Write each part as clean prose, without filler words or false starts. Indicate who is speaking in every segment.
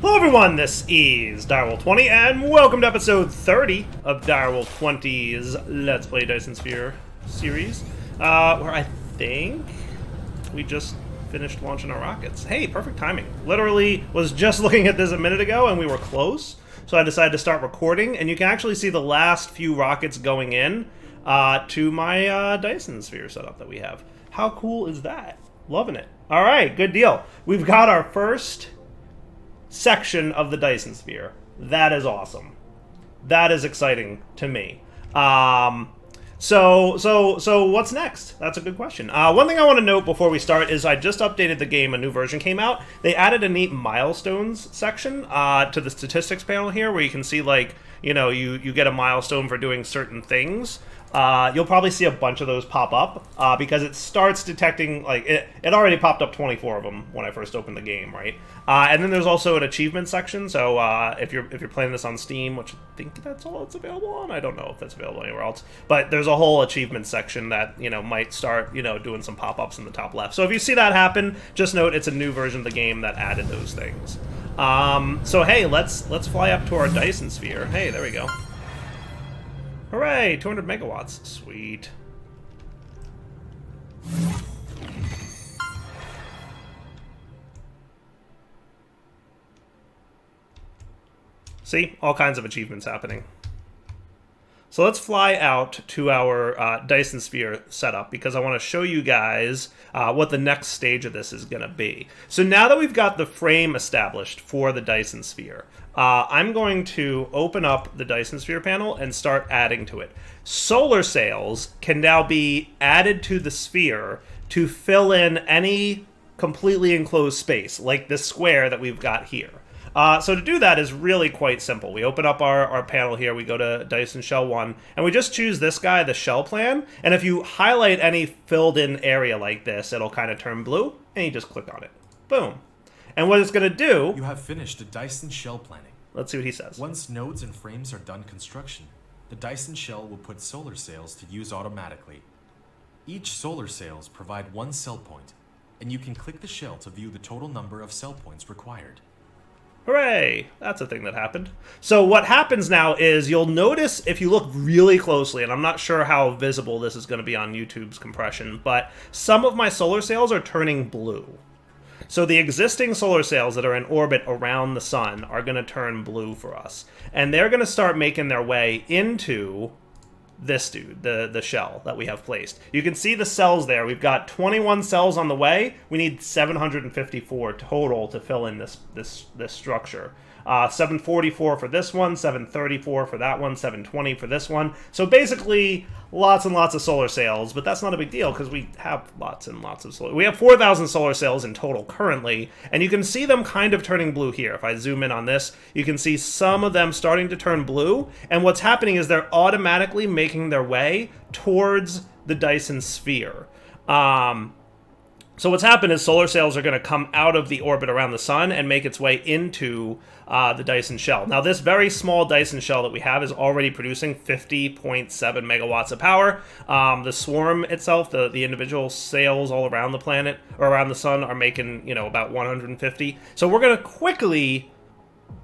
Speaker 1: Hello everyone, this is Direwolf20, and welcome to episode 30 of Direwolf20's Let's Play Dyson Sphere series, where I think we just finished launching our rockets. Hey, perfect timing. Literally was just looking at this a minute ago and we were close, so I decided to start recording, and you can actually see the last few rockets going in to my Dyson Sphere setup that we have. How cool is that? Loving it. Alright, good deal. We've got our first section of the Dyson Sphere. That is awesome. That is exciting to me. So what's next? That's a good question. One thing I want to note before we start is I just updated the game. A new version came out. They added a neat milestones section to the statistics panel here, where you can see, like, you know, you get a milestone for doing certain things. You'll probably see a bunch of those pop up because it starts detecting, like, it already popped up 24 of them when I first opened the game, right? And then there's also an achievement section, so if you're playing this on Steam, which I think that's all it's available on, I don't know if that's available anywhere else, but there's a whole achievement section that, you know, might start, you know, doing some pop-ups in the top left. So if you see that happen, just note it's a new version of the game that added those things. So hey, let's fly up to our Dyson Sphere. Hey, there we go. Hooray! 200 megawatts. Sweet. See? All kinds of achievements happening. So let's fly out to our Dyson Sphere setup, because I want to show you guys what the next stage of this is going to be. So now that we've got the frame established for the Dyson Sphere, I'm going to open up the Dyson Sphere panel and start adding to it. Solar sails can now be added to the sphere to fill in any completely enclosed space, like this square that we've got here. So to do that is really quite simple. We open up our panel here, we go to Dyson Shell 1, and we just choose this guy, the shell plan, and if you highlight any filled in area like this, it'll kind of turn blue, and you just click on it. Boom. And what it's going to do...
Speaker 2: You have finished the Dyson shell planning.
Speaker 1: Let's see what he says.
Speaker 2: Once nodes and frames are done construction, the Dyson shell will put solar sails to use automatically. Each solar sails provide one cell point, and you can click the shell to view the total number of cell points required.
Speaker 1: Hooray! That's a thing that happened. So what happens now is you'll notice, if you look really closely, and I'm not sure how visible this is going to be on YouTube's compression, but some of my solar sails are turning blue. So the existing solar sails that are in orbit around the sun are going to turn blue for us. And they're going to start making their way into this dude, the shell that we have placed. You can see the cells there. We've got 21 cells on the way. We need 754 total to fill in this structure. 744 for this one, 734 for that one, 720 for this one. So basically, lots and lots of solar sails, but that's not a big deal because we have lots and lots of solar. We have 4,000 solar sails in total currently, and you can see them kind of turning blue here. If I zoom in on this, you can see some of them starting to turn blue, and what's happening is they're automatically making their way towards the Dyson Sphere. So what's happened is solar sails are going to come out of the orbit around the sun and make its way into the Dyson shell. Now, this very small Dyson shell that we have is already producing 50.7 megawatts of power. The swarm itself, the individual sails all around the planet, or around the sun, are making, you know, about 150. So we're going to quickly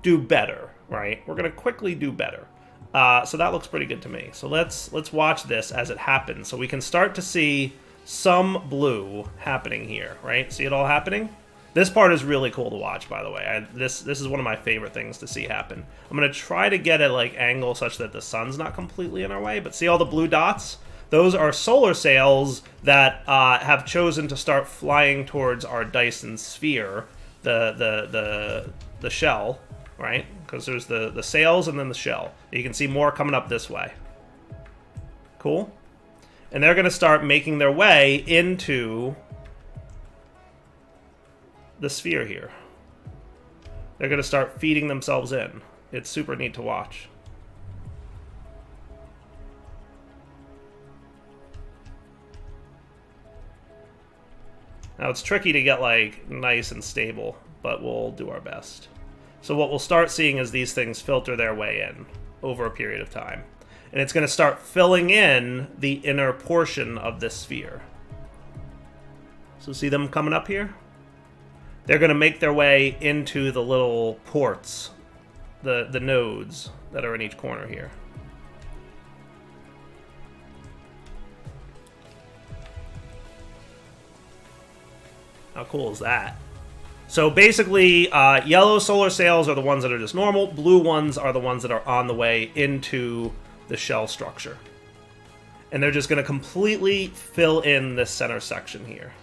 Speaker 1: do better, right? We're going to quickly do better. So that looks pretty good to me. So let's watch this as it happens, so we can start to see some blue happening here, right? See it all happening? This part is really cool to watch, by the way. This is one of my favorite things to see happen. I'm going to try to get a angle such that the sun's not completely in our way, but see all the blue dots? Those are solar sails that have chosen to start flying towards our Dyson Sphere, the shell, right? Because there's the sails and then the shell. You can see more coming up this way. Cool? And they're going to start making their way into the sphere here. They're going to start feeding themselves in. It's super neat to watch. Now, it's tricky to get, nice and stable, but we'll do our best. So what we'll start seeing is these things filter their way in over a period of time. And it's going to start filling in the inner portion of this sphere. So see them coming up here? they're going to make their way into the little ports, the nodes that are in each corner here. How cool is that? So basically, yellow solar sails are the ones that are just normal. Blue ones are the ones that are on the way into the shell structure. And they're just going to completely fill in this center section here.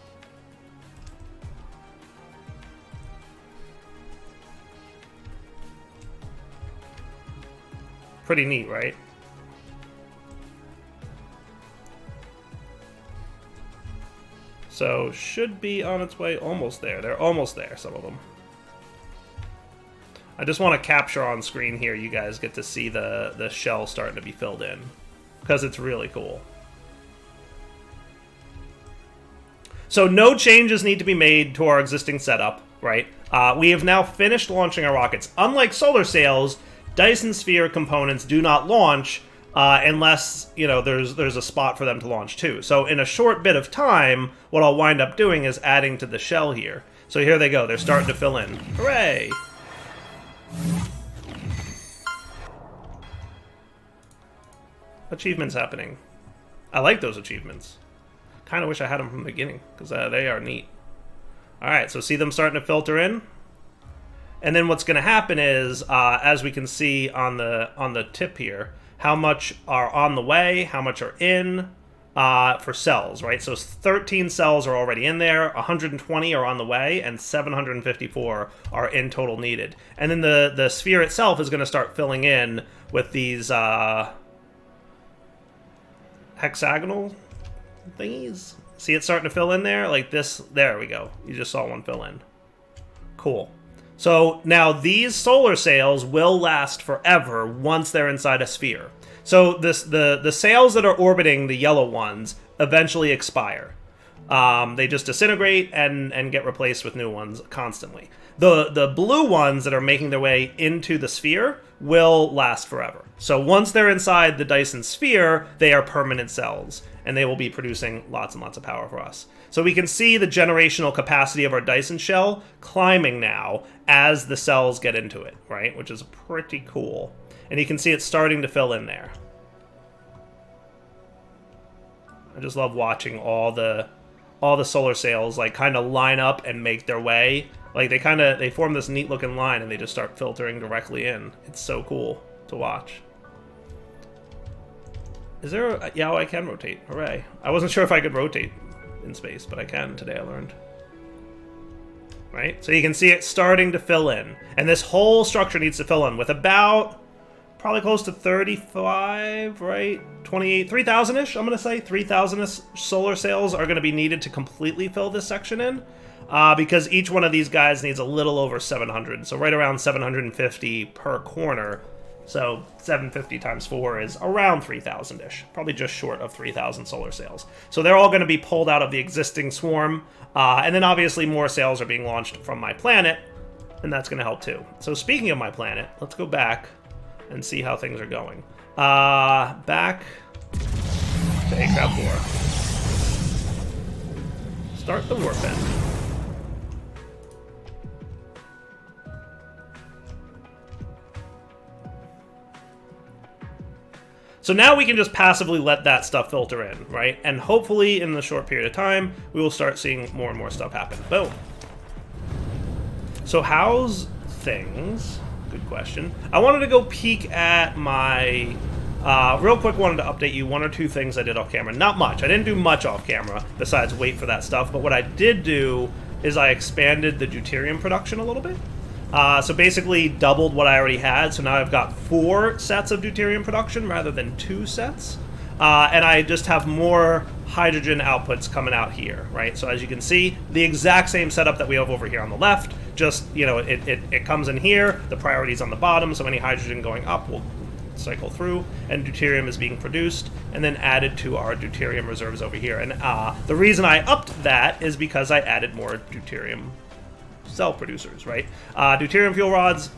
Speaker 1: Pretty neat, right? So, should be on its way almost there. They're almost there, some of them. I just want to capture on screen here, you guys get to see the shell starting to be filled in. Because it's really cool. So, no changes need to be made to our existing setup, right? We have now finished launching our rockets. Unlike solar sails, Dyson Sphere components do not launch unless, you know, there's a spot for them to launch too. So in a short bit of time, what I'll wind up doing is adding to the shell here. So here they go. They're starting to fill in. Hooray! Achievements happening. I like those achievements. Kind of wish I had them from the beginning, because they are neat. Alright, so see them starting to filter in? And then what's going to happen is, as we can see on the tip here, how much are on the way, how much are in for cells, right? So 13 cells are already in there, 120 are on the way, and 754 are in total needed. And then the sphere itself is going to start filling in with these hexagonal thingies. See it starting to fill in there? Like this. There we go. You just saw one fill in. Cool. So now these solar sails will last forever once they're inside a sphere. So the sails that are orbiting the yellow ones eventually expire. They just disintegrate and get replaced with new ones constantly. The blue ones that are making their way into the sphere will last forever. So once they're inside the Dyson sphere, they are permanent cells, and they will be producing lots and lots of power for us. So we can see the generational capacity of our Dyson shell climbing now as the cells get into it, right? Which is pretty cool. And you can see it's starting to fill in there. I just love watching all the solar sails like kind of line up and make their way. Like they form this neat looking line and they just start filtering directly in. It's so cool to watch. Is there a... Yeah, I can rotate. Hooray. I wasn't sure if I could rotate in space, but I can today, I learned. Right? So you can see it starting to fill in. And this whole structure needs to fill in with about... probably close to 35, right? 28, 3,000-ish, I'm going to say. 3,000-ish solar sails are going to be needed to completely fill this section in. Because each one of these guys needs a little over 700. So right around 750 per corner. So 750 times 4 is around 3,000-ish. Probably just short of 3,000 solar sails. So they're all going to be pulled out of the existing swarm. And then obviously more sails are being launched from my planet. And that's going to help too. So speaking of my planet, let's go back and see how things are going. Back to Aircraft 4. Start the warp end. So now we can just passively let that stuff filter in, right? And hopefully in the short period of time, we will start seeing more and more stuff happen. Boom. So how's things? Good question. I wanted to go peek at my... real quick, wanted to update you one or two things I did off camera. Not much. I didn't do much off camera besides wait for that stuff. But what I did do is I expanded the deuterium production a little bit. So basically doubled what I already had. So now I've got 4 sets of deuterium production rather than 2 sets. And I just have more hydrogen outputs coming out here, right? So as you can see, the exact same setup that we have over here on the left, just, you know, it comes in here, the priority is on the bottom, so any hydrogen going up will cycle through, and deuterium is being produced, and then added to our deuterium reserves over here. And the reason I upped that is because I added more deuterium cell producers, right? Deuterium fuel rods,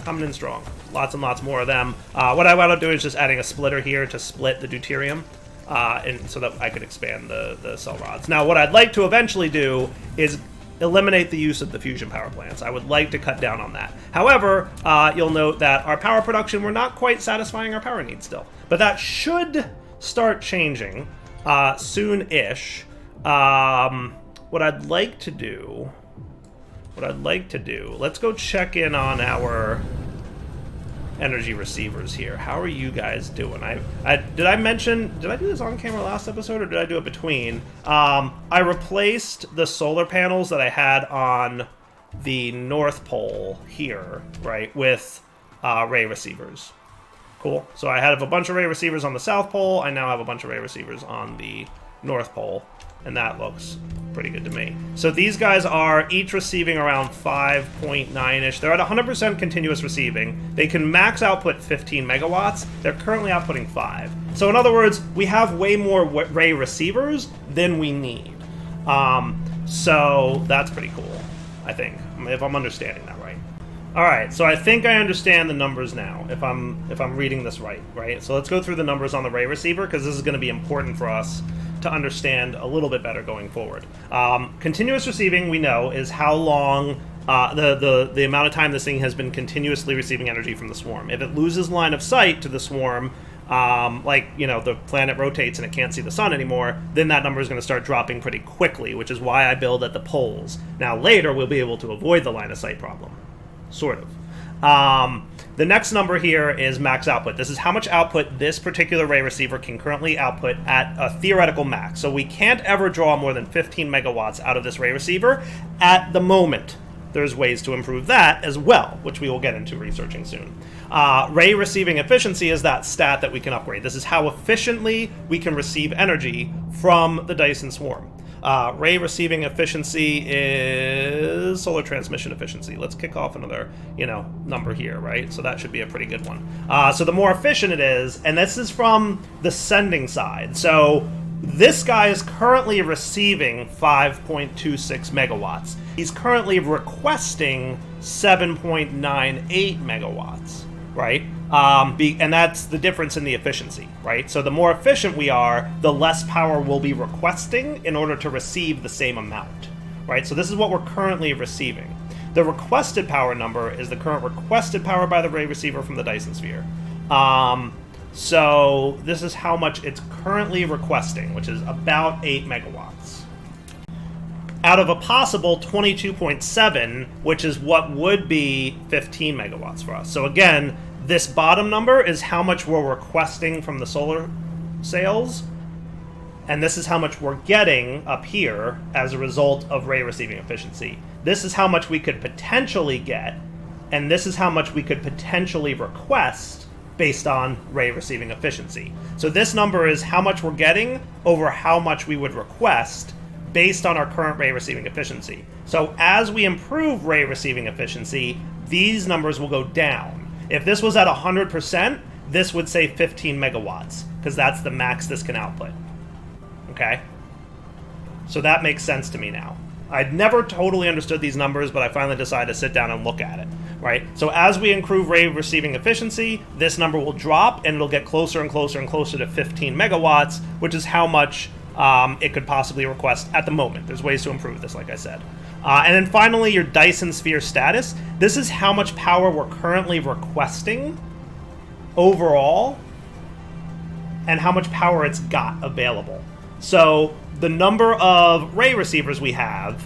Speaker 1: coming in strong. Lots and lots more of them. What I wound up doing is just adding a splitter here to split the deuterium, and so that I could expand the cell rods. Now, what I'd like to eventually do is eliminate the use of the fusion power plants. I would like to cut down on that. However, you'll note that our power production, we're not quite satisfying our power needs still. But that should start changing soon-ish. What I'd like to do, let's go check in on our energy receivers here. How are you guys doing? Did I do this on camera last episode, or did I do it between? I replaced the solar panels that I had on the North Pole here, right, with ray receivers. Cool. So I have a bunch of ray receivers on the South Pole. I now have a bunch of ray receivers on the North Pole, and that looks pretty good to me. So these guys are each receiving around 5.9-ish. They're at 100% continuous receiving. They can max output 15 megawatts. They're currently outputting 5. So in other words, we have way more ray receivers than we need. So that's pretty cool, I think, if I'm understanding that right. All right, so I think I understand the numbers now, if I'm reading this right? So let's go through the numbers on the ray receiver, because this is going to be important for us to understand a little bit better going forward. Continuous receiving, we know, is how long the amount of time this thing has been continuously receiving energy from the swarm. If it loses line of sight to the swarm, like, you know, the planet rotates and it can't see the sun anymore, then that number is going to start dropping pretty quickly, which is why I build at the poles. Now later we'll be able to avoid the line of sight problem, sort of. The next number here is max output. This is how much output this particular ray receiver can currently output at a theoretical max. So we can't ever draw more than 15 megawatts out of this ray receiver at the moment. There's ways to improve that as well, which we will get into researching soon. Ray receiving efficiency is that stat that we can upgrade. This is how efficiently we can receive energy from the Dyson swarm. Ray receiving efficiency is solar transmission efficiency. Let's kick off another, number here, right? So that should be a pretty good one. So the more efficient it is, and this is from the sending side. So this guy is currently receiving 5.26 megawatts. He's currently requesting 7.98 megawatts, right? And that's the difference in the efficiency, right? So the more efficient we are, the less power we'll be requesting in order to receive the same amount, right? So this is what we're currently receiving. The requested power number is the current requested power by the ray receiver from the Dyson sphere. So this is how much it's currently requesting, which is about 8 megawatts. Out of a possible 22.7, which is what would be 15 megawatts for us. So again, this bottom number is how much we're requesting from the solar sails, and this is how much we're getting up here as a result of ray receiving efficiency. This is how much we could potentially get, and this is how much we could potentially request based on ray receiving efficiency. So this number is how much we're getting over how much we would request based on our current ray receiving efficiency. So as we improve ray receiving efficiency, these numbers will go down. If this was at 100%, this would say 15 megawatts, because that's the max this can output. Okay? So that makes sense to me now. I'd never totally understood these numbers, but I finally decided to sit down and look at it, right? So as we improve ray receiving efficiency, this number will drop, and it'll get closer and closer and closer to 15 megawatts, which is how much it could possibly request at the moment. There's ways to improve this, like I said. And then finally, your Dyson sphere status. This is how much power we're currently requesting overall and how much power it's got available. So the number of ray receivers we have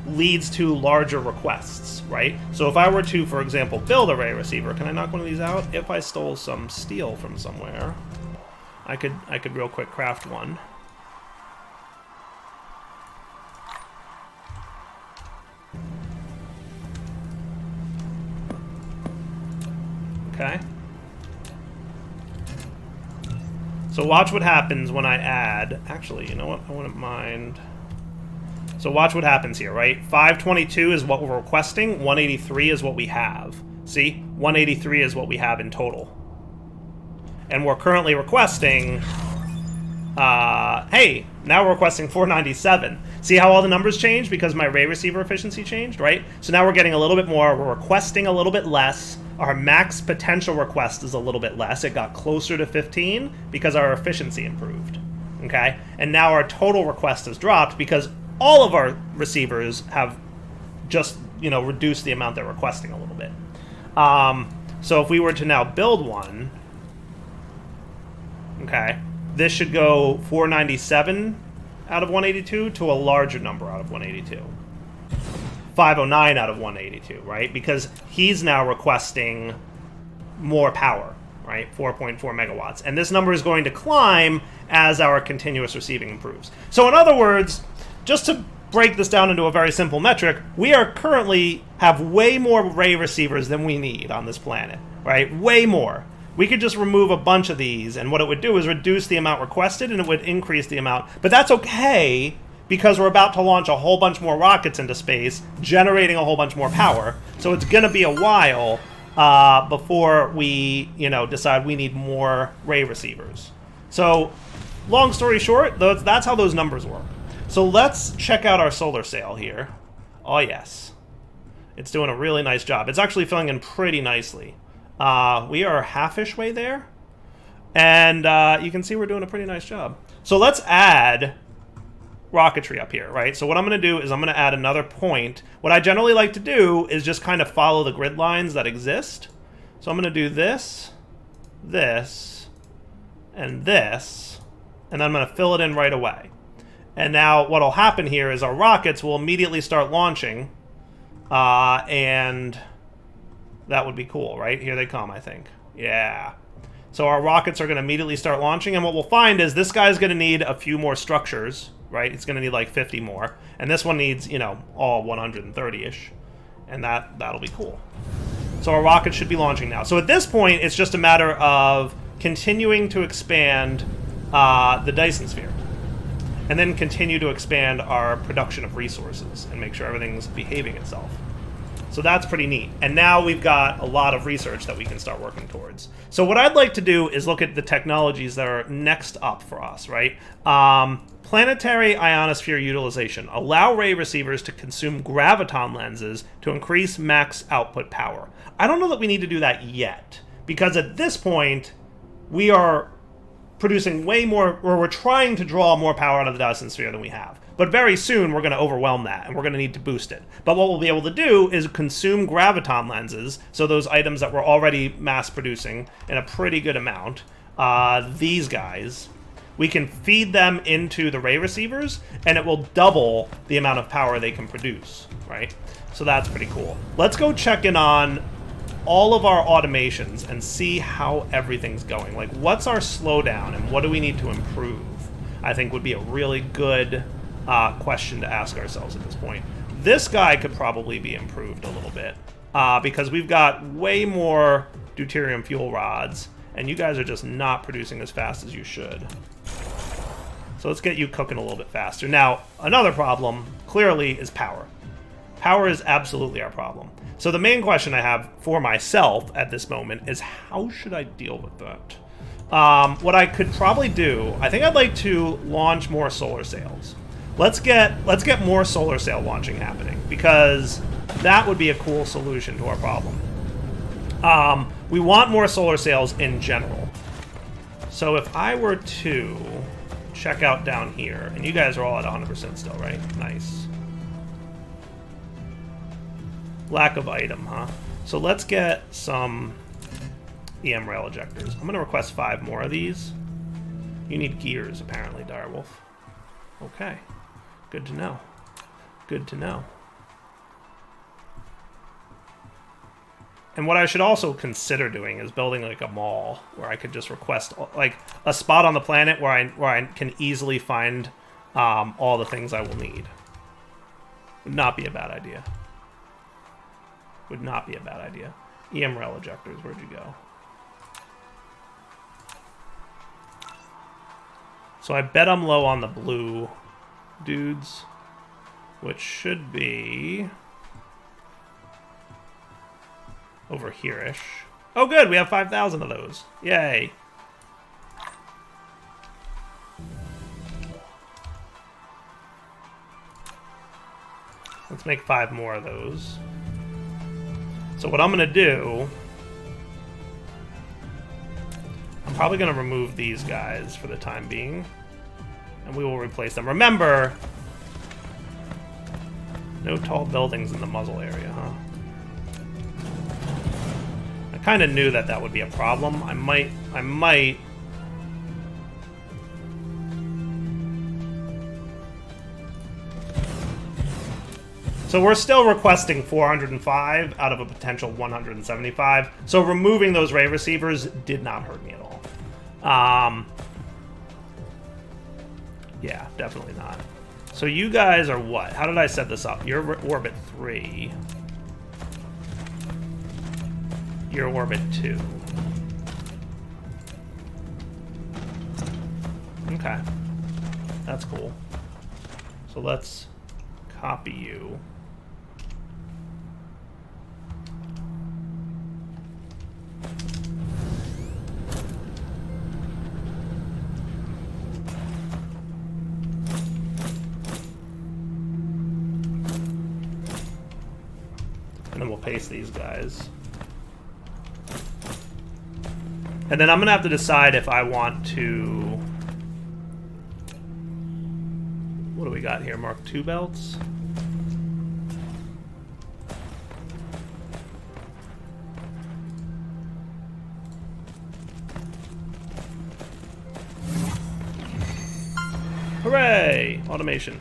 Speaker 1: leads to larger requests, right? So if I were to, for example, build a ray receiver, can I knock one of these out? If I stole some steel from somewhere, I could real quick craft one. Okay. So watch what happens when I add... Actually, you know what? I wouldn't mind... So watch what happens here, right? 522 is what we're requesting. 183 is what we have. See? 183 is what we have in total. And we're currently requesting... hey, now we're requesting 497. See how all the numbers changed because my ray receiver efficiency changed, right? So now we're getting a little bit more. We're requesting a little bit less. Our max potential request is a little bit less. It got closer to 15 because our efficiency improved, okay? And now our total request has dropped because all of our receivers have just, you know, reduce the amount they're requesting a little bit. So if we were to now build one, okay, this should go 497 out of 182 to a larger number out of 182. 509 out of 182, right? Because he's now requesting more power, right? 4.4 megawatts. And this number is going to climb as our continuous receiving improves. So in other words, just to break this down into a very simple metric, we are currently have way more ray receivers than we need on this planet, right? Way more. We could just remove a bunch of these, and what it would do is reduce the amount requested, and it would increase the amount. But that's okay, because we're about to launch a whole bunch more rockets into space, generating a whole bunch more power. So it's going to be a while before we, you know, decide we need more ray receivers. So, long story short, that's how those numbers work. So let's check out our solar sail here. Oh yes, it's doing a really nice job. It's actually filling in pretty nicely. We are half-ish way there, and you can see we're doing a pretty nice job. So let's add rocketry up here, right? So what I'm going to do is I'm going to add another point. What I generally like to do is just kind of follow the grid lines that exist. So I'm going to do this, this, and this, and then I'm going to fill it in right away. And now what will happen here is our rockets will immediately start launching, and that would be cool, right? Here they come, I think. Yeah. So our rockets are going to immediately start launching, and what we'll find is this guy's going to need a few more structures, right? It's going to need like 50 more. And this one needs, you know, all 130-ish. And that'll be cool. So our rockets should be launching now. So at this point, it's just a matter of continuing to expand the Dyson sphere. And then continue to expand our production of resources and make sure everything's behaving itself. So that's pretty neat. And now we've got a lot of research that we can start working towards. So what I'd like to do is look at the technologies that are next up for us, right? Planetary ionosphere utilization. Allow ray receivers to consume graviton lenses to increase max output power. I don't know that we need to do that yet, because at this point, we are producing way more, or we're trying to draw more power out of the Dyson sphere than we have. But very soon, we're going to overwhelm that, and we're going to need to boost it. But what we'll be able to do is consume graviton lenses, so those items that we're already mass-producing in a pretty good amount, these guys, we can feed them into the ray receivers, and it will double the amount of power they can produce, right? So that's pretty cool. Let's go check in on all of our automations and see how everything's going. Like, what's our slowdown, and what do we need to improve? I think would be a really good question to ask ourselves at this point. This guy could probably be improved a little bit because we've got way more deuterium fuel rods, and you guys are just not producing as fast as you should. So let's get you cooking a little bit faster. Now, another problem, clearly, is power. Power is absolutely our problem. So the main question I have for myself at this moment is, how should I deal with that? What I could probably do, I think I'd like to launch more solar sails. Let's get more solar sail launching happening, because that would be a cool solution to our problem. We want more solar sails in general. So if I were to check out down here, and you guys are all at 100% still, right? Nice. Lack of item, huh? So let's get some EM rail ejectors. I'm going to request 5 more of these. You need gears, apparently, Direwolf. Okay. Good to know. Good to know. And what I should also consider doing is building like a mall where I could just request like a spot on the planet where I can easily find all the things I will need. Would not be a bad idea. Would not be a bad idea. EM rail ejectors, where'd you go? So I bet I'm low on the blue dudes, which should be over here-ish. Oh good, we have 5,000 of those. Yay. Let's make 5 more of those. So what I'm going to do, I'm probably going to remove these guys for the time being, and we will replace them. Remember, No tall buildings in the muzzle area, huh? I kind of knew that that would be a problem. I might... So we're still requesting 405 out of a potential 175. So removing those ray receivers did not hurt me at all. Yeah, definitely not. So you guys are what? How did I set this up? You're orbit 3. You're orbit 2. Okay. That's cool. So let's copy you. And then we'll paste these guys. And then I'm going to have to decide if I want to... What do we got here? Mark II belts? Hooray! Automation.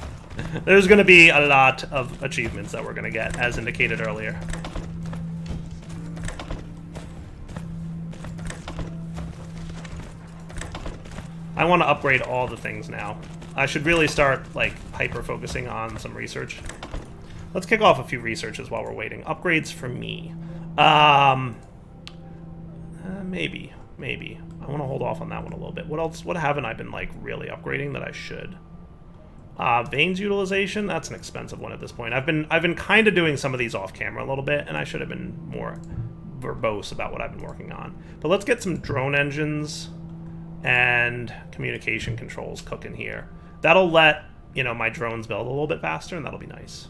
Speaker 1: There's going to be a lot of achievements that we're going to get, as indicated earlier. I want to upgrade all the things now. I should really start, like, hyper-focusing on some research. Let's kick off a few researches while we're waiting. Upgrades for me. Maybe. I want to hold off on that one a little bit. What else? What haven't I been, like, really upgrading that I should? Veins utilization, that's an expensive one at this point. I've been kind of doing some of these off camera a little bit, and I should have been more verbose about what I've been working on. But let's get some drone engines and communication controls cooking here. That'll let, you know, my drones build a little bit faster, and that'll be nice.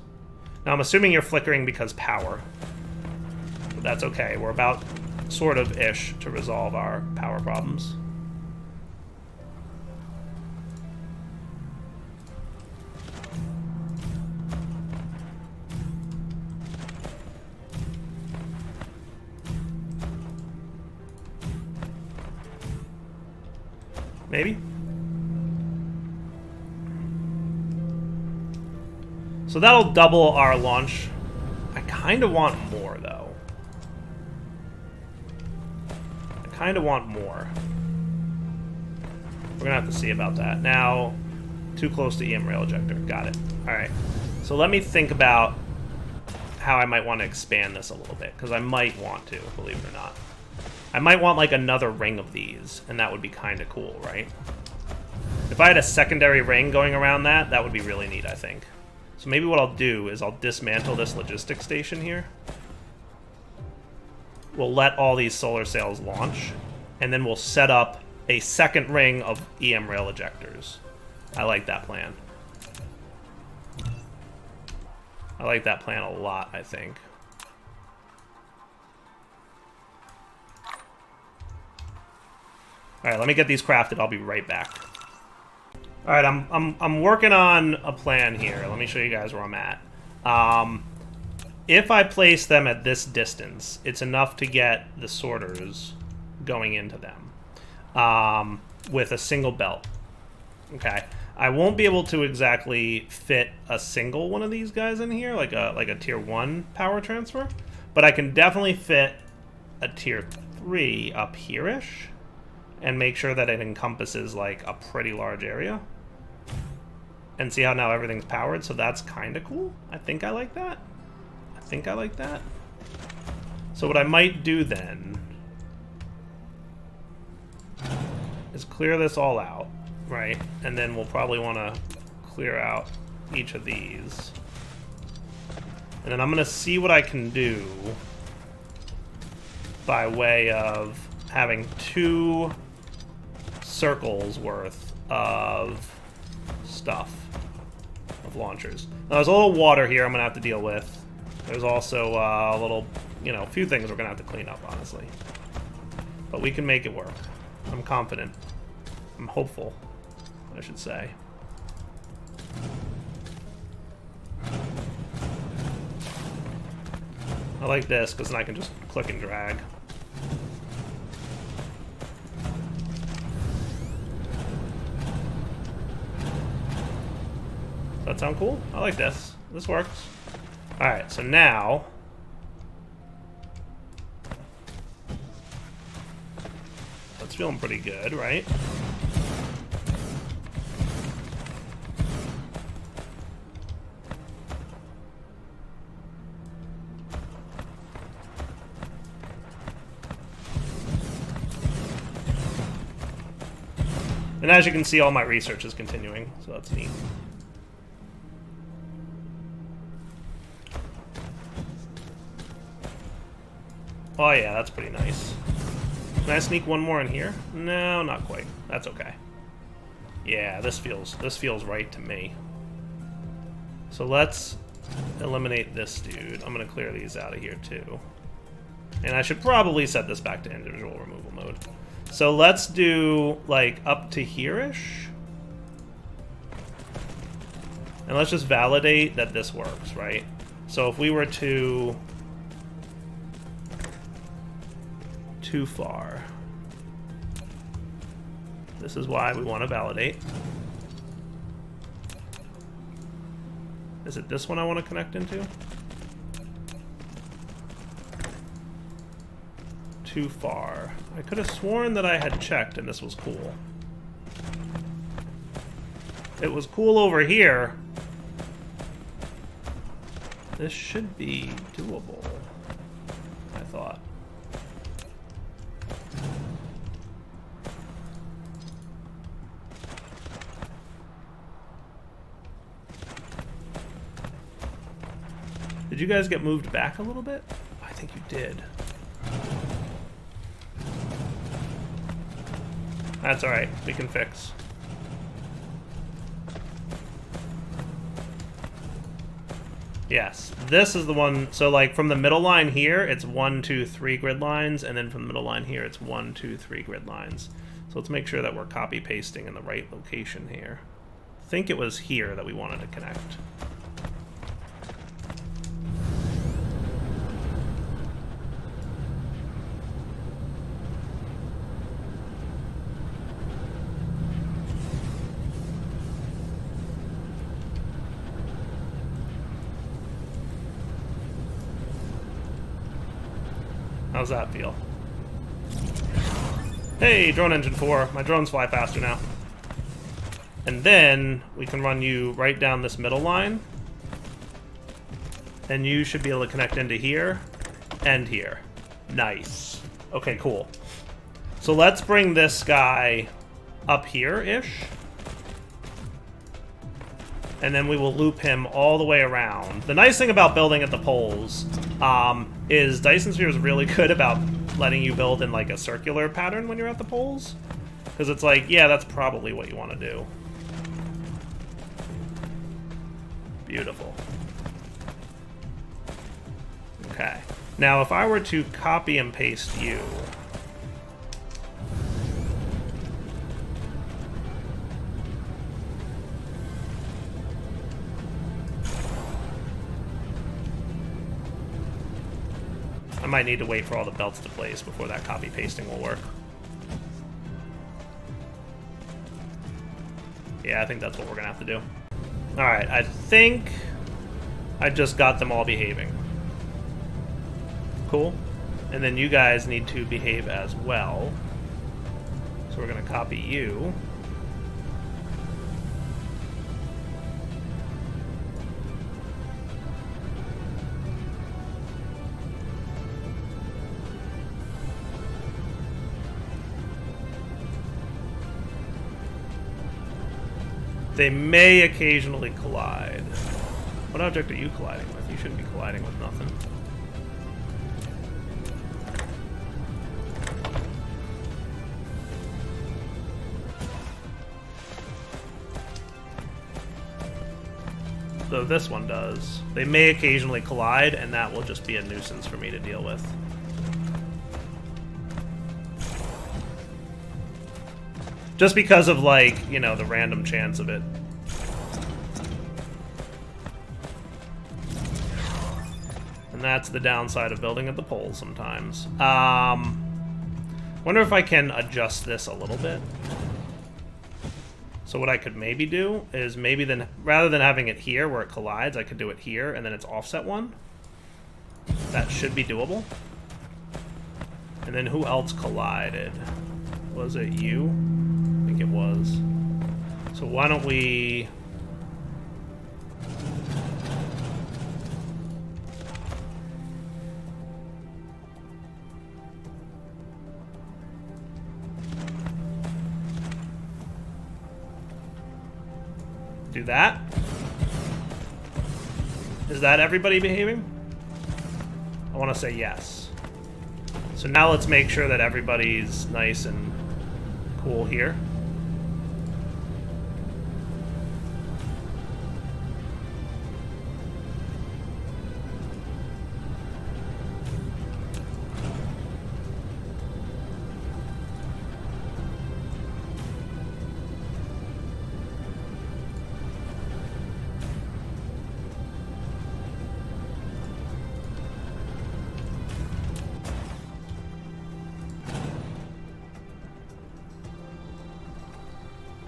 Speaker 1: Now I'm assuming you're flickering because power. But that's okay. We're about sort of ish to resolve our power problems. Maybe. So that'll double our launch. I kind of want more, though. I kind of want more. We're gonna have to see about that. Now, too close to EM rail ejector. Got it. All right. So let me think about how I might want to expand this a little bit, because I might want to, believe it or not. I might want, like, another ring of these, and that would be kind of cool, right? If I had a secondary ring going around that, that would be really neat, I think. So maybe what I'll do is I'll dismantle this logistics station here. We'll let all these solar sails launch, and then we'll set up a second ring of EM rail ejectors. I like that plan. I like that plan a lot, I think. All right, let me get these crafted. I'll be right back. All right, I'm working on a plan here. Let me show you guys where I'm at. If I place them at this distance, it's enough to get the sorters going into them with a single belt. Okay, I won't be able to exactly fit a single one of these guys in here, like a tier 1 power transfer, but I can definitely fit a tier 3 up here-ish, and make sure that it encompasses, like, a pretty large area. And see how now everything's powered? So that's kind of cool. I think I like that. So what I might do then is clear this all out, right? And then we'll probably want to clear out each of these. And then I'm going to see what I can do by way of having 2 circles worth of stuff, of launchers. Now, there's a little water here I'm gonna have to deal with. There's also a little, you know, a few things we're gonna have to clean up, honestly. But we can make it work. I'm confident. I'm hopeful, I should say. I like this because then I can just click and drag. Does that sound cool? I like this. This works. Alright, so now... that's feeling pretty good, right? And as you can see, all my research is continuing, so that's neat. Oh yeah, that's pretty nice. Can I sneak one more in here? No, not quite. That's okay. Yeah, this feels right to me. So let's eliminate this dude. I'm gonna clear these out of here too. And I should probably set this back to individual removal mode. So let's do like up to here-ish. And let's just validate that this works, right? So if we were to... too far. This is why we want to validate. Is it this one I want to connect into? Too far. I could have sworn that I had checked and this was cool. It was cool over here. This should be doable, I thought. Did you guys get moved back a little bit? I think you did. That's alright, we can fix. Yes, this is the one, so like from the middle line here, it's 1, 2, 3 grid lines, and then from the middle line here, it's 1, 2, 3 grid lines. So let's make sure that we're copy pasting in the right location here. I think it was here that we wanted to connect. How's that feel? Hey, drone engine 4. My drones fly faster now. And then we can run you right down this middle line. And you should be able to connect into here and here. Nice. Okay, cool. So let's bring this guy up here-ish. And then we will loop him all the way around. The nice thing about building at the poles is Dyson Sphere is really good about letting you build in like a circular pattern when you're at the poles. Because it's like, yeah, that's probably what you want to do. Beautiful. Okay. Now, if I were to copy and paste you... I might need to wait for all the belts to place before that copy pasting will work. Yeah, I think that's what we're gonna have to do. Alright, I think I just got them all behaving. Cool. And then you guys need to behave as well. So we're gonna copy you. They may occasionally collide. What object are you colliding with? You shouldn't be colliding with nothing. So this one does. They may occasionally collide, and that will just be a nuisance for me to deal with. Just because of, like, you know, the random chance of it. And that's the downside of building at the poles sometimes. Wonder if I can adjust this a little bit. So what I could maybe do is maybe then, rather than having it here where it collides, I could do it here and then it's offset one. That should be doable. And then who else collided? Was it you? I think it was. So why don't we... do that? Is that everybody behaving? I want to say yes. So now let's make sure that everybody's nice and cool here.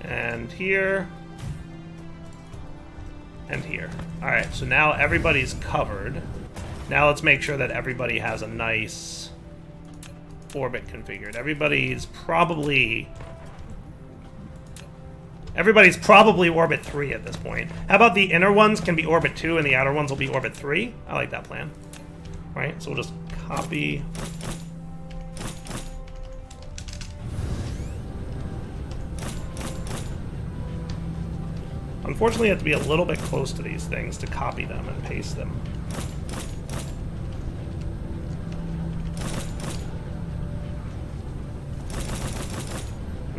Speaker 1: And here. And here. Alright, so now everybody's covered. Now let's make sure that everybody has a nice orbit configured. Everybody's probably orbit 3 at this point. How about the inner ones can be orbit 2 and the outer ones will be orbit 3? I like that plan. Right, so we'll just copy... Unfortunately, you have to be a little bit close to these things to copy them and paste them.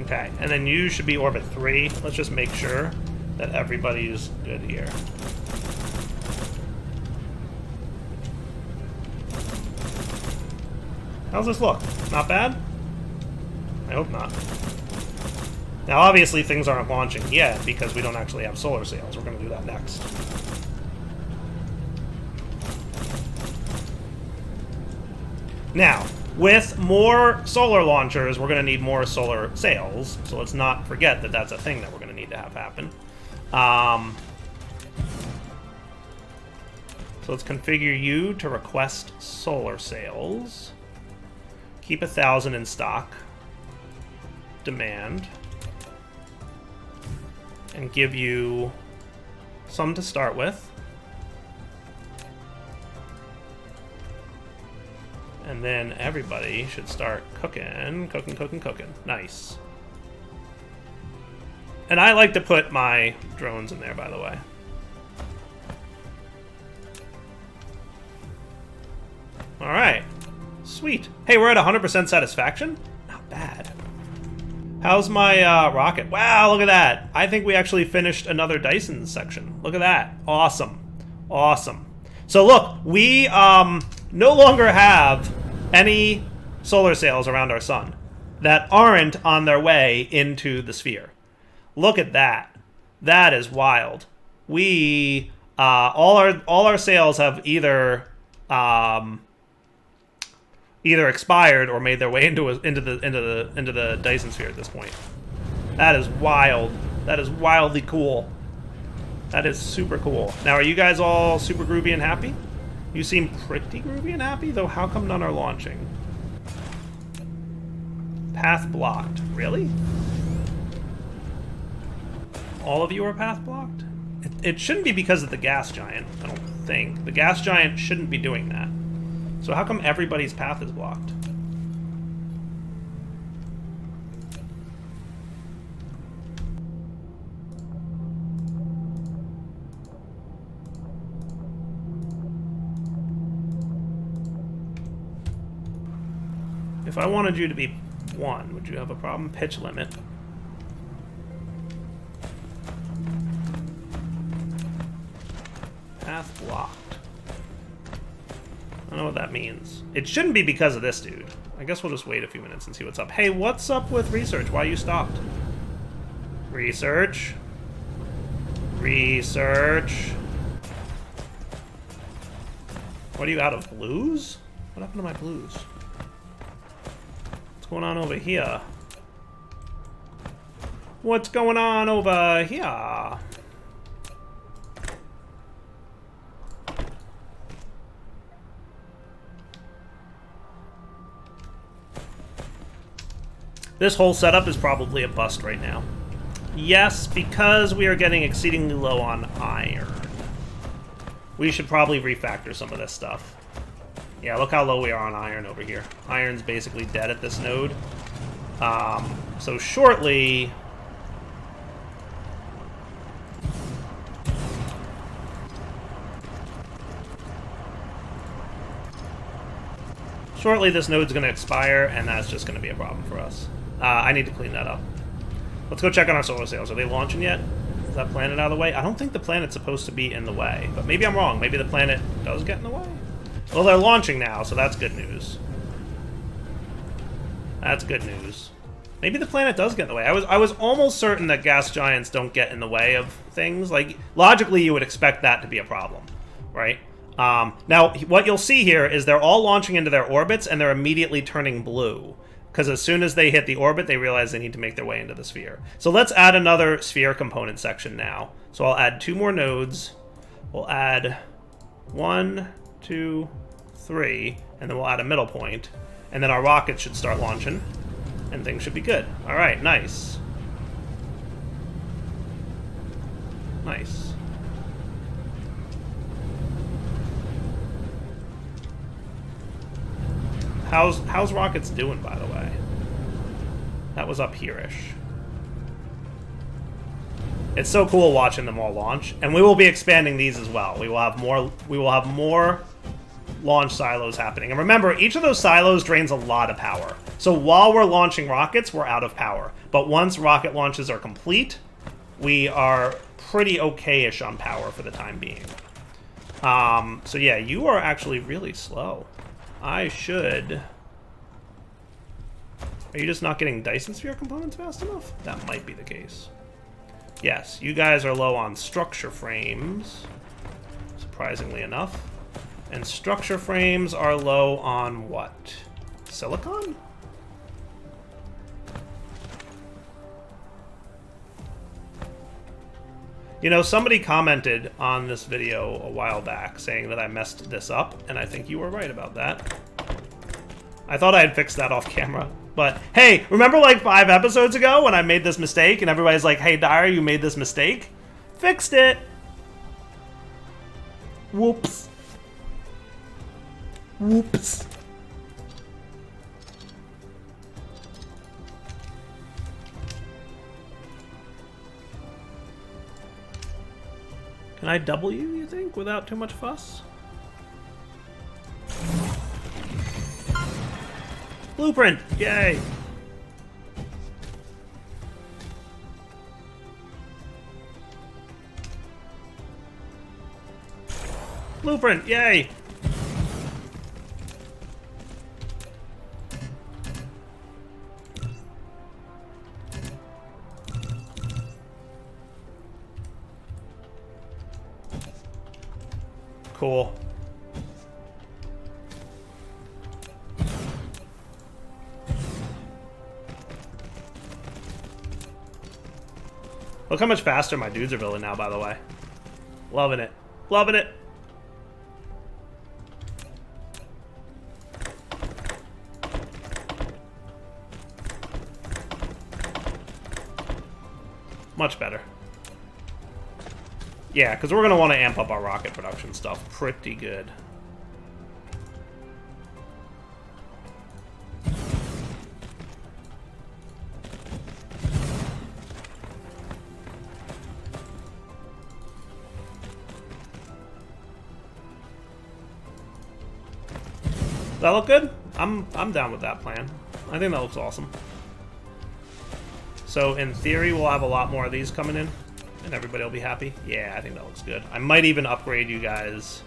Speaker 1: Okay, and then you should be orbit 3. Let's just make sure that everybody's good here. How's this look? Not bad? I hope not. Now, obviously, things aren't launching yet because we don't actually have solar sails. We're going to do that next. Now, with more solar launchers, we're going to need more solar sails. So let's not forget that that's a thing that we're going to need to have happen. So let's configure you to request solar sails. Keep 1,000 in stock. Demand. And give you some to start with. And then everybody should start cooking. Nice. And I like to put my drones in there, by the way. Alright. Sweet. Hey, we're at 100% satisfaction? Not bad. How's my rocket? Wow, look at that. I think we actually finished another Dyson section. Look at that. Awesome. Awesome. So look, we no longer have any solar sails around our sun that aren't on their way into the sphere. Look at that. That is wild. We all our sails have either expired or made their way into the Dyson sphere at this point. That is wild. That is wildly cool. That is super cool. Now, are you guys all super groovy and happy? You seem pretty groovy and happy, though. How come none are launching? Path blocked. Really? All of you are path blocked? It shouldn't be because of the gas giant, I don't think. The gas giant shouldn't be doing that. So how come everybody's path is blocked? If I wanted you to be 1, would you have a problem? Pitch limit. Path blocked. I don't know what that means. It shouldn't be because of this dude. I guess we'll just wait a few minutes and see what's up. Hey, what's up with research? Why you stopped? Research. Research. What are you out of? Blues? What happened to my blues? What's going on over here? What's going on over here? This whole setup is probably a bust right now. Yes, because we are getting exceedingly low on iron. We should probably refactor some of this stuff. Yeah, look how low we are on iron over here. Iron's basically dead at this node. So shortly... Shortly, this node's going to expire, and that's just going to be a problem for us. I need to clean that up. Let's go check on our solar sails. Are they launching yet? Is that planet out of the way? I don't think the planet's supposed to be in the way, but maybe I'm wrong. Maybe the planet does get in the way? Well, they're launching now, so that's good news. That's good news. Maybe the planet does get in the way. I was almost certain that gas giants don't get in the way of things. Like, logically, you would expect that to be a problem, right? Now, what you'll see here is they're all launching into their orbits, and they're immediately turning blue. Because as soon as they hit the orbit, they realize they need to make their way into the sphere. So let's add another sphere component section now. So I'll add 2 more nodes. We'll add 1, 2, 3, and then we'll add a middle point. And then our rockets should start launching, and things should be good. All right, nice. Nice. How's rockets doing, by the way? That was up here-ish. It's so cool watching them all launch, and we will be expanding these as well. We will have more launch silos happening. And remember, each of those silos drains a lot of power. So while we're launching rockets, we're out of power. But once rocket launches are complete, we are pretty okay-ish on power for the time being. So yeah, you are actually really slow. I should... Are you just not getting Dyson sphere components fast enough? That might be the case. Yes, you guys are low on structure frames, surprisingly enough. And structure frames are low on what? Silicon? You know, somebody commented on this video a while back saying that I messed this up, and I think you were right about that. I thought I had fixed that off camera. But, hey, remember like 5 episodes ago when I made this mistake and everybody's like, hey, Dyer, you made this mistake? Fixed it. Whoops. Whoops. Can I double you think, without too much fuss? Blueprint! Yay! Blueprint! Yay! Cool. Look how much faster my dudes are building now, by the way. Loving it. Loving it. Much better. Yeah, because we're going to want to amp up our rocket production stuff pretty good. Does that look good? I'm down with that plan. I think that looks awesome. So in theory, we'll have a lot more of these coming in, and everybody will be happy. Yeah, I think that looks good. I might even upgrade you guys.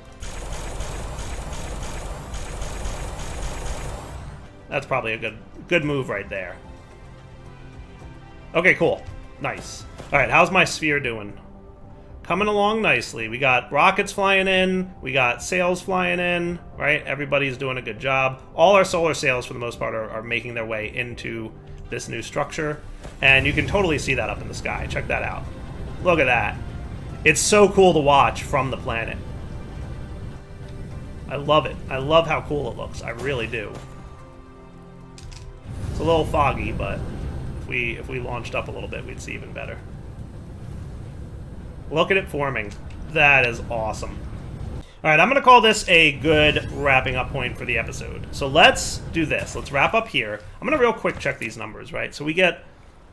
Speaker 1: That's probably a good move right there. Okay, cool. Nice. All right, how's my sphere doing? coming along nicely. We got rockets flying in. We got sails flying in, right? Everybody's doing a good job. All our solar sails, for the most part, are making their way into this new structure. And you can totally see that up in the sky. Check that out. Look at that. It's so cool to watch from the planet. I love it. I love how cool it looks. I really do. It's a little foggy, but if we launched up a little bit, we'd see even better. Look at it forming. That is awesome. All right, I'm going to call this a good wrapping up point for the episode. So let's do this. Let's wrap up here. I'm going to real quick check these numbers, right? So we get...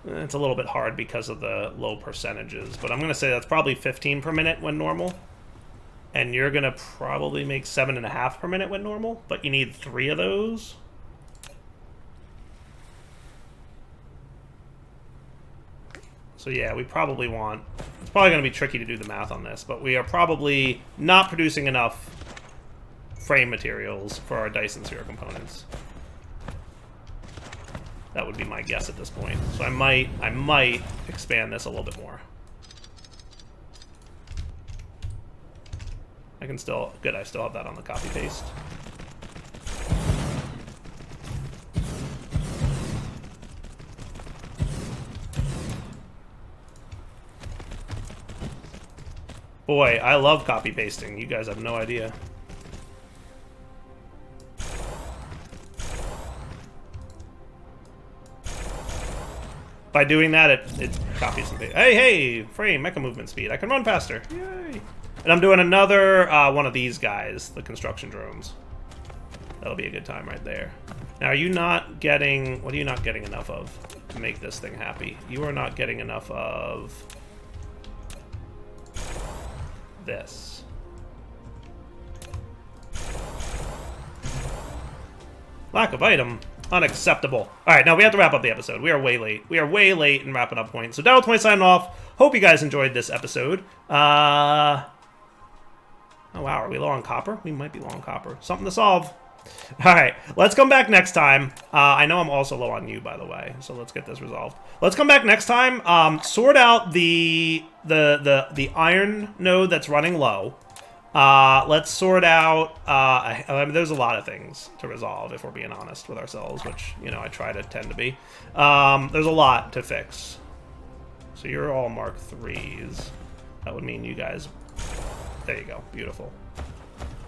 Speaker 1: It's a little bit hard because of the low percentages, but I'm going to say that's probably 15 per minute when normal. And you're going to probably make 7.5 per minute when normal, but you need 3 of those. So yeah, we probably want... It's probably going to be tricky to do the math on this, but we are probably not producing enough frame materials for our Dyson sphere components. That would be my guess at this point. So I might expand this a little bit more. I can still... Good, I still have that on the copy-paste. Boy, I love copy-pasting. You guys have no idea. By doing that, it copies and pastes. Hey, frame, mecha movement speed. I can run faster. Yay. And I'm doing another one of these guys, the construction drones. That'll be a good time right there. Now, are you not getting... What are you not getting enough of to make this thing happy? You are not getting enough of... this. Lack of item. Unacceptable. Alright, now we have to wrap up the episode. We are way late. We are way late in wrapping up point. So Dyson signing off. Hope you guys enjoyed this episode. Oh wow, are we low on copper? We might be low on copper. Something to solve. Alright, let's come back next time. I know I'm also low on you, by the way, so let's get this resolved. Let's come back next time, sort out the iron node that's running low. Let's sort out, I mean, there's a lot of things to resolve, if we're being honest with ourselves, which, you know, I try to tend to be. There's a lot to fix. So you're all Mark 3s. That would mean you guys... There you go. Beautiful.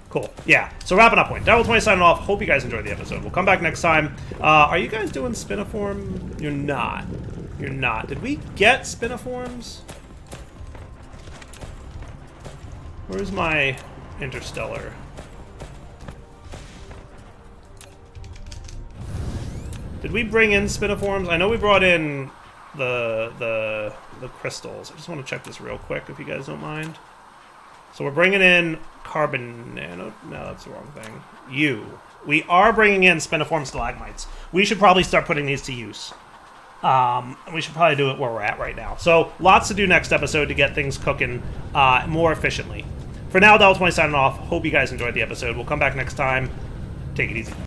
Speaker 1: Cool. Yeah. So wrapping up point. Dyson signing off. Hope you guys enjoyed the episode. We'll come back next time. Are you guys doing spiniform? You're not. You're not. Did we get spiniforms? Where's my interstellar? Did we bring in spiniforms? I know we brought in the crystals. I just want to check this real quick if you guys don't mind. So we're bringing in carbon nano. No, that's the wrong thing. We are bringing in spiniform stalagmites. We should probably start putting these to use. We should probably do it where we're at right now. So lots to do next episode to get things cooking more efficiently. For now, Dyson signing off. Hope you guys enjoyed the episode. We'll come back next time. Take it easy.